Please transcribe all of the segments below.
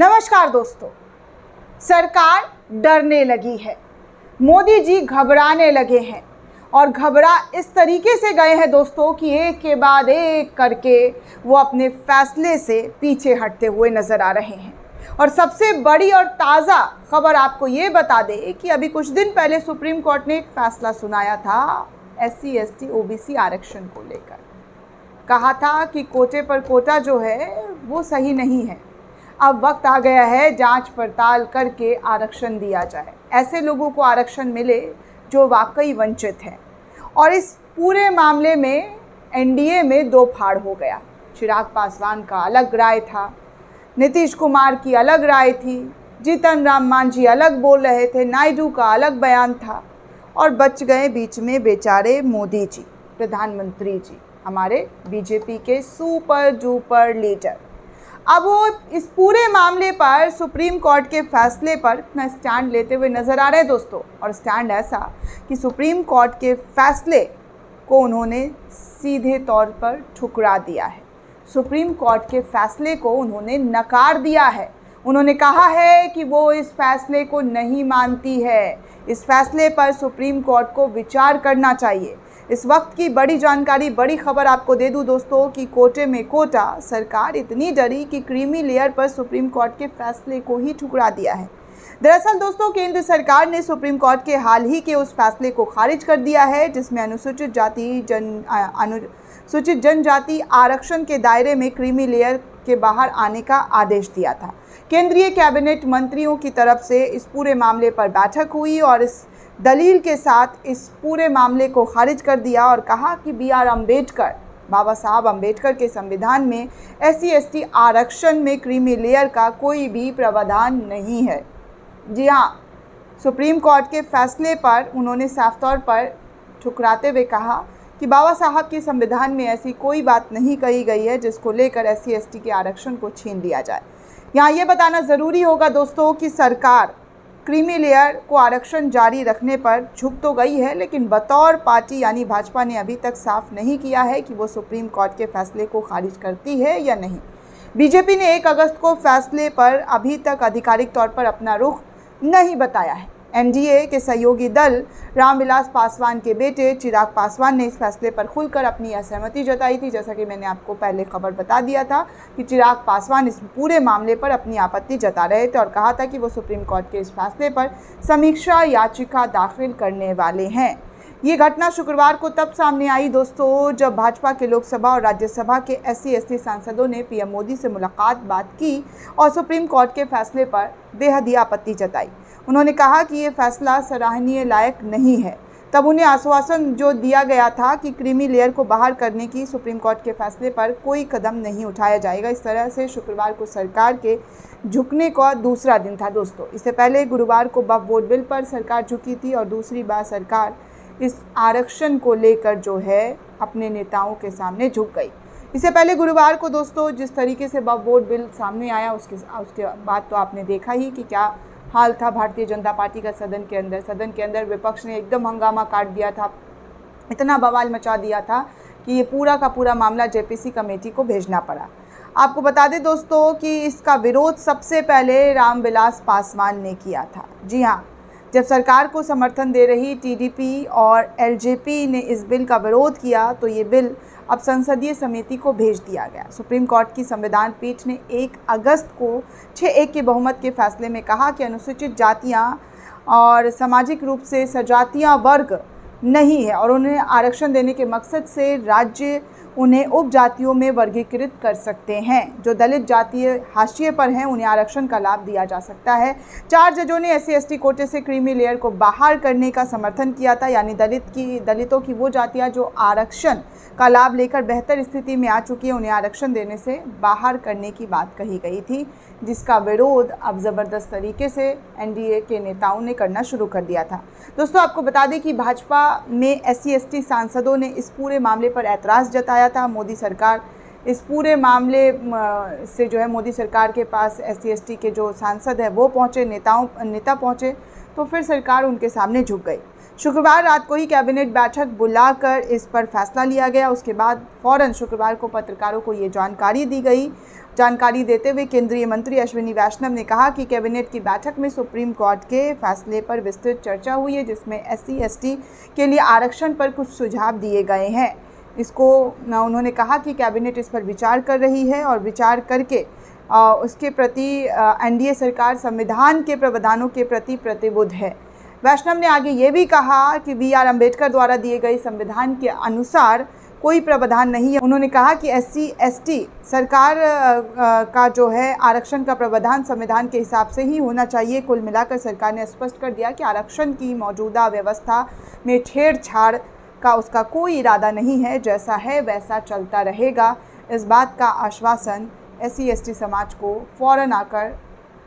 नमस्कार दोस्तों, सरकार डरने लगी है। मोदी जी घबराने लगे हैं और घबरा इस तरीके से गए हैं दोस्तों कि एक के बाद एक करके वो अपने फैसले से पीछे हटते हुए नजर आ रहे हैं। और सबसे बड़ी और ताज़ा खबर आपको ये बता दें कि अभी कुछ दिन पहले सुप्रीम कोर्ट ने एक फैसला सुनाया था SC ST OBC आरक्षण को लेकर। कहा था कि कोटे पर कोटा जो है वो सही नहीं है। अब वक्त आ गया है जांच पड़ताल करके आरक्षण दिया जाए, ऐसे लोगों को आरक्षण मिले जो वाकई वंचित हैं। और इस पूरे मामले में NDA में दो फाड़ हो गया। चिराग पासवान का अलग राय था, नीतीश कुमार की अलग राय थी, जीतन राम मांझी अलग बोल रहे थे, नायडू का अलग बयान था और बच गए बीच में बेचारे मोदी जी, प्रधानमंत्री जी, हमारे BJP के सुपर डुपर लीडर। अब वो इस पूरे मामले पर सुप्रीम कोर्ट के फैसले पर अपना स्टैंड लेते हुए नजर आ रहे हैं दोस्तों। और स्टैंड ऐसा कि सुप्रीम कोर्ट के फैसले को उन्होंने सीधे तौर पर ठुकरा दिया है। सुप्रीम कोर्ट के फैसले को उन्होंने नकार दिया है। उन्होंने कहा है कि वो इस फैसले को नहीं मानती है। इस फैसले पर सुप्रीम कोर्ट को विचार करना चाहिए। इस वक्त की बड़ी जानकारी, बड़ी खबर आपको दे दूं दोस्तों कि कोटे में कोटा, सरकार इतनी डरी कि क्रीमी लेयर पर सुप्रीम कोर्ट के फैसले को ही ठुकरा दिया है। दरअसल दोस्तों, केंद्र सरकार ने सुप्रीम कोर्ट के हाल ही के उस फैसले को खारिज कर दिया है जिसमें अनुसूचित जनजाति आरक्षण के दायरे में क्रीमी लेयर के बाहर आने का आदेश दिया था। केंद्रीय कैबिनेट मंत्रियों की तरफ से इस पूरे मामले पर बैठक हुई और इस दलील के साथ इस पूरे मामले को खारिज कर दिया और कहा कि BR अम्बेडकर, बाबा साहब अम्बेडकर के संविधान में SC ST आरक्षण में क्रीमी लेयर का कोई भी प्रावधान नहीं है। जी हाँ, सुप्रीम कोर्ट के फैसले पर उन्होंने साफ तौर पर ठुकराते हुए कहा कि बाबा साहब के संविधान में ऐसी कोई बात नहीं कही गई है जिसको लेकर SC ST के आरक्षण को छीन लिया जाए। यहाँ ये बताना ज़रूरी होगा दोस्तों कि सरकार क्रीमी लेयर को आरक्षण जारी रखने पर झुक तो गई है, लेकिन बतौर पार्टी यानी भाजपा ने अभी तक साफ नहीं किया है कि वो सुप्रीम कोर्ट के फैसले को खारिज करती है या नहीं। BJP ने 1 अगस्त को फैसले पर अभी तक आधिकारिक तौर पर अपना रुख नहीं बताया है। NDA के सहयोगी दल रामविलास पासवान के बेटे चिराग पासवान ने इस फैसले पर खुलकर अपनी असहमति जताई थी। जैसा कि मैंने आपको पहले खबर बता दिया था कि चिराग पासवान इस पूरे मामले पर अपनी आपत्ति जता रहे थे और कहा था कि वो सुप्रीम कोर्ट के इस फैसले पर समीक्षा याचिका दाखिल करने वाले हैं। ये घटना शुक्रवार को तब सामने आई दोस्तों जब भाजपा के लोकसभा और राज्यसभा के SC ST सांसदों ने PM मोदी से बात की और सुप्रीम कोर्ट के फैसले पर बेहद ही आपत्ति जताई। उन्होंने कहा कि ये फैसला सराहनीय लायक नहीं है। तब उन्हें आश्वासन जो दिया गया था कि क्रीमी लेयर को बाहर करने की सुप्रीम कोर्ट के फैसले पर कोई कदम नहीं उठाया जाएगा। इस तरह से शुक्रवार को सरकार के झुकने का दूसरा दिन था दोस्तों। इससे पहले गुरुवार को वक्फ बोर्ड बिल पर सरकार झुकी थी और दूसरी बार सरकार इस आरक्षण को लेकर जो है अपने नेताओं के सामने झुक गई। इससे पहले गुरुवार को दोस्तों जिस तरीके से वक्फ बोर्ड बिल सामने आया उसके बाद तो आपने देखा ही कि क्या हाल था भारतीय जनता पार्टी का सदन के अंदर विपक्ष ने एकदम हंगामा काट दिया था, इतना बवाल मचा दिया था कि ये पूरा का पूरा मामला JPC कमेटी को भेजना पड़ा। आपको बता दें दोस्तों कि इसका विरोध सबसे पहले रामविलास पासवान ने किया था। जी हाँ, जब सरकार को समर्थन दे रही TDP और LJP ने इस बिल का विरोध किया तो ये बिल अब संसदीय समिति को भेज दिया गया। सुप्रीम कोर्ट की संविधान पीठ ने 1 अगस्त को 6-1 के बहुमत के फैसले में कहा कि अनुसूचित जातियां और सामाजिक रूप से सजातीय वर्ग नहीं है और उन्हें आरक्षण देने के मकसद से राज्य उन्हें उपजातियों में वर्गीकृत कर सकते हैं। जो दलित जातीय हाशिए पर हैं उन्हें आरक्षण का लाभ दिया जा सकता है। 4 जजों ने SC ST कोटे से क्रीमी लेयर को बाहर करने का समर्थन किया था, यानी दलितों की वो जातियां जो आरक्षण का लाभ लेकर बेहतर स्थिति में आ चुकी है उन्हें आरक्षण देने से बाहर करने की बात कही गई थी, जिसका विरोध अब ज़बरदस्त तरीके से NDA के नेताओं ने करना शुरू कर दिया था। दोस्तों आपको बता दें कि भाजपा में SC ST सांसदों ने इस पूरे मामले पर ऐतराज़ जताया था। मोदी सरकार इस पूरे मामले से जो है मोदी सरकार के पास SC ST के जो सांसद है वो पहुंचे, नेता पहुंचे, तो फिर सरकार उनके सामने झुक गई। शुक्रवार रात को ही कैबिनेट बैठक बुलाकर इस पर फैसला लिया गया। उसके बाद फौरन शुक्रवार को पत्रकारों को ये जानकारी दी गई। जानकारी देते हुए केंद्रीय मंत्री अश्विनी वैष्णव ने कहा कि कैबिनेट की बैठक में सुप्रीम कोर्ट के फैसले पर विस्तृत चर्चा हुई है, जिसमें SC/ST के लिए आरक्षण पर कुछ सुझाव दिए गए हैं। उन्होंने कहा कि कैबिनेट इस पर विचार कर रही है और विचार करके उसके प्रति NDA सरकार संविधान के प्रावधानों के प्रति प्रतिबद्ध है। वैष्णव ने आगे ये भी कहा कि BR अम्बेडकर द्वारा दिए गए संविधान के अनुसार कोई प्रावधान नहीं है। उन्होंने कहा कि SC/ST सरकार का जो है आरक्षण का प्रावधान संविधान के हिसाब से ही होना चाहिए। कुल मिलाकर सरकार ने स्पष्ट कर दिया कि आरक्षण की मौजूदा व्यवस्था में छेड़छाड़ का उसका कोई इरादा नहीं है, जैसा है वैसा चलता रहेगा। इस बात का आश्वासन SC/ST समाज को फौरन आकर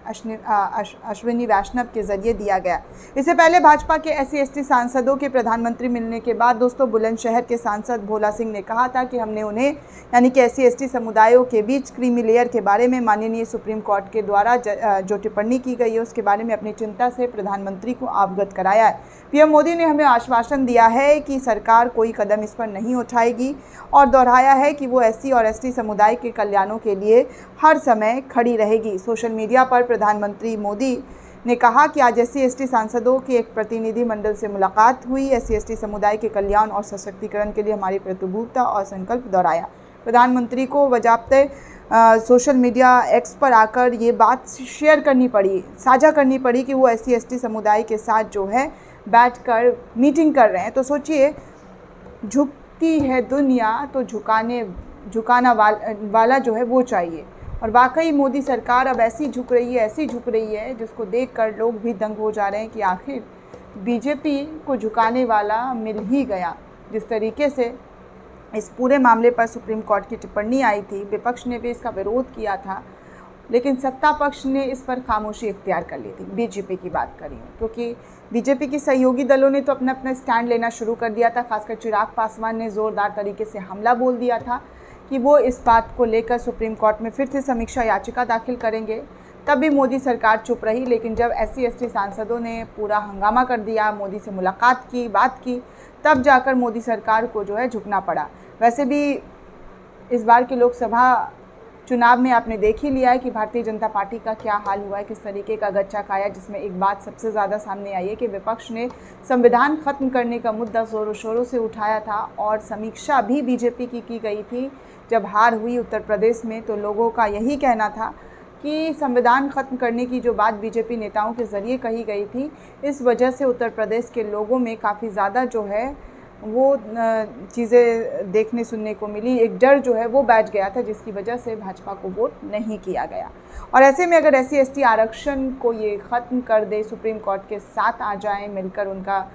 अश्विनी वैष्णव के जरिए दिया गया। इससे पहले भाजपा के SC/ST सांसदों के प्रधानमंत्री मिलने के बाद दोस्तों बुलंदशहर के सांसद भोला सिंह ने कहा था कि हमने उन्हें यानी कि SC/ST समुदायों के बीच क्रीमी लेयर के बारे में माननीय सुप्रीम कोर्ट के द्वारा जो टिप्पणी की गई है उसके बारे में अपनी चिंता से प्रधानमंत्री को अवगत कराया है। PM मोदी ने हमें आश्वासन दिया है कि सरकार कोई कदम इस पर नहीं उठाएगी और दोहराया है कि वो SC और ST समुदाय के कल्याणों के लिए हर समय खड़ी रहेगी। सोशल मीडिया पर प्रधानमंत्री मोदी ने कहा कि आज SC/ST सांसदों के एक प्रतिनिधि मंडल से मुलाकात हुई। SC/ST समुदाय के कल्याण और सशक्तिकरण के लिए हमारी प्रतिबद्धता और संकल्प दोहराया। प्रधानमंत्री को बजाबते सोशल मीडिया X पर आकर ये बात शेयर करनी पड़ी, साझा करनी पड़ी कि वो SC/ST समुदाय के साथ जो है बैठकर मीटिंग कर रहे हैं। तो सोचिए, झुकती है दुनिया तो झुकाना वाला जो है वो चाहिए। और वाकई मोदी सरकार अब ऐसी झुक रही है जिसको देखकर लोग भी दंग हो जा रहे हैं कि आखिर BJP को झुकाने वाला मिल ही गया। जिस तरीके से इस पूरे मामले पर सुप्रीम कोर्ट की टिप्पणी आई थी, विपक्ष ने भी इसका विरोध किया था, लेकिन सत्ता पक्ष ने इस पर खामोशी इख्तियार कर ली थी। BJP की बात करी हूँ, क्योंकि BJP की सहयोगी दलों ने तो अपना स्टैंड लेना शुरू कर दिया था। खासकर चिराग पासवान ने ज़ोरदार तरीके से हमला बोल दिया था कि वो इस बात को लेकर सुप्रीम कोर्ट में फिर से समीक्षा याचिका दाखिल करेंगे। तब भी मोदी सरकार चुप रही, लेकिन जब SC/ST सांसदों ने पूरा हंगामा कर दिया, मोदी से मुलाकात की, बात की, तब जाकर मोदी सरकार को जो है झुकना पड़ा। वैसे भी इस बार के लोकसभा चुनाव में आपने देख ही लिया है कि भारतीय जनता पार्टी का क्या हाल हुआ है, किस तरीके का गच्चा खाया, जिसमें एक बात सबसे ज़्यादा सामने आई है कि विपक्ष ने संविधान ख़त्म करने का मुद्दा ज़ोरों शोरों से उठाया था और समीक्षा भी BJP की गई थी। जब हार हुई उत्तर प्रदेश में तो लोगों का यही कहना था कि संविधान ख़त्म करने की जो बात BJP नेताओं के ज़रिए कही गई थी, इस वजह से उत्तर प्रदेश के लोगों में काफ़ी ज़्यादा जो है वो चीज़ें देखने सुनने को मिली। एक डर जो है वो बैठ गया था, जिसकी वजह से भाजपा को वोट नहीं किया गया। और ऐसे में अगर SC/ST आरक्षण को ये ख़त्म कर दे, सुप्रीम कोर्ट के साथ आ जाएं, मिलकर उनका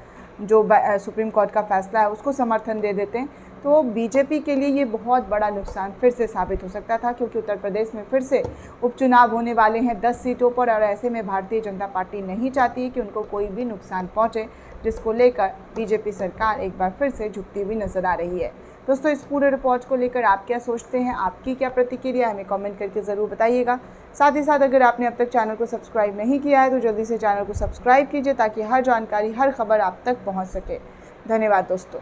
जो सुप्रीम कोर्ट का फैसला है उसको समर्थन दे देते हैं, तो BJP के लिए ये बहुत बड़ा नुकसान फिर से साबित हो सकता था, क्योंकि उत्तर प्रदेश में फिर से उपचुनाव होने वाले हैं 10 सीटों पर। और ऐसे में भारतीय जनता पार्टी नहीं चाहती है कि उनको कोई भी नुकसान पहुंचे, जिसको लेकर BJP सरकार एक बार फिर से झुकती हुई नजर आ रही है। दोस्तों, इस पूरे रिपोर्ट को लेकर आप क्या सोचते हैं, आपकी क्या प्रतिक्रिया है, हमें कमेंट करके ज़रूर बताइएगा। साथ ही साथ अगर आपने अब तक चैनल को सब्सक्राइब नहीं किया है तो जल्दी से चैनल को सब्सक्राइब कीजिए, ताकि हर जानकारी, हर खबर आप तक पहुँच सके। धन्यवाद दोस्तों।